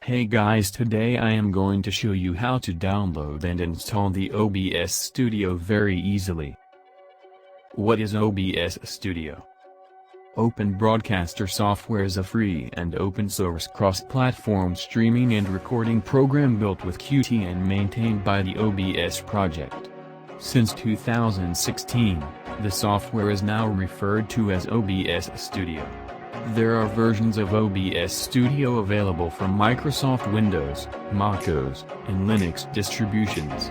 Hey guys, today I am going to show you how to download and install the OBS Studio very easily. What is OBS Studio? Open Broadcaster software is a free and open-source cross-platform streaming and recording program built with Qt and maintained by the OBS project. Since 2016, the software is now referred to as OBS Studio. There are versions of OBS Studio available from Microsoft Windows, macOS, and Linux distributions.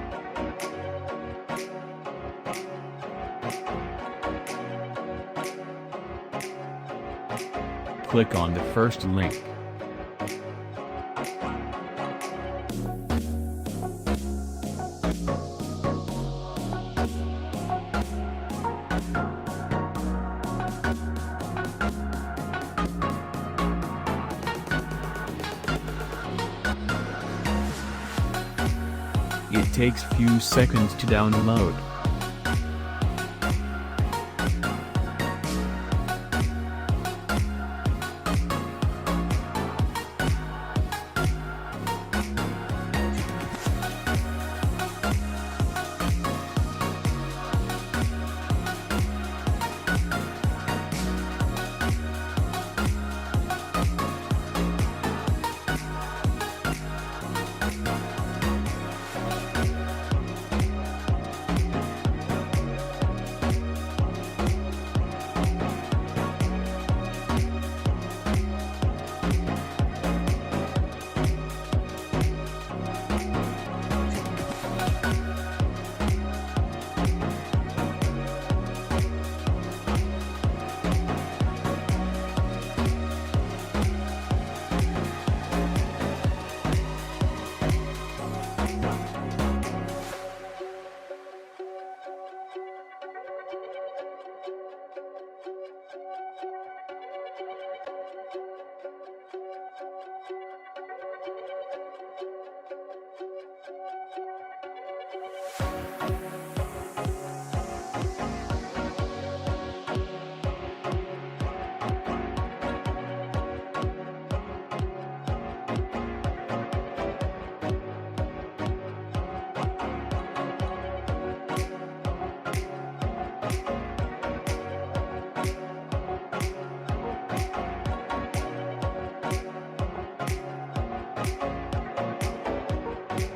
Click on the first link. It takes few seconds to download.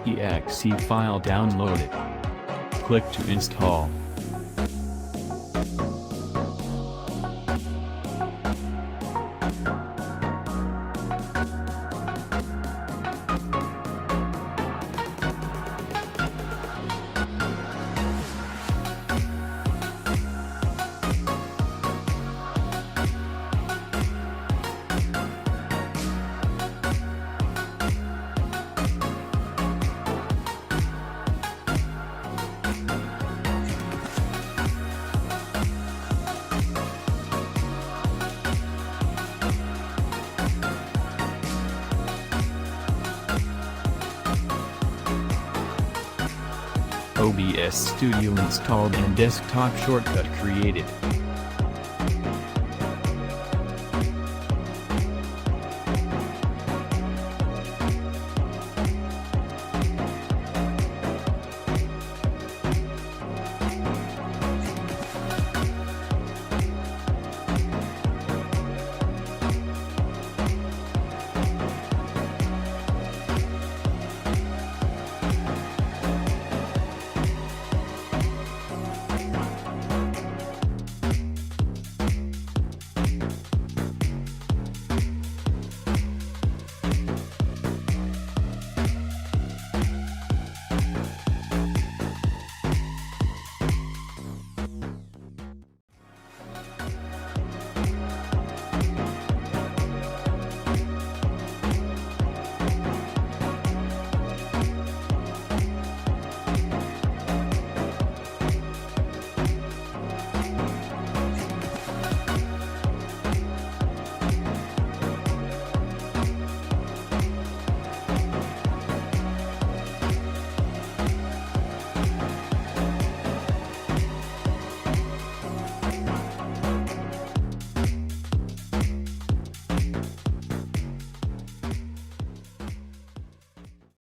.exe file downloaded. Click to install. OBS Studio installed and desktop shortcut created.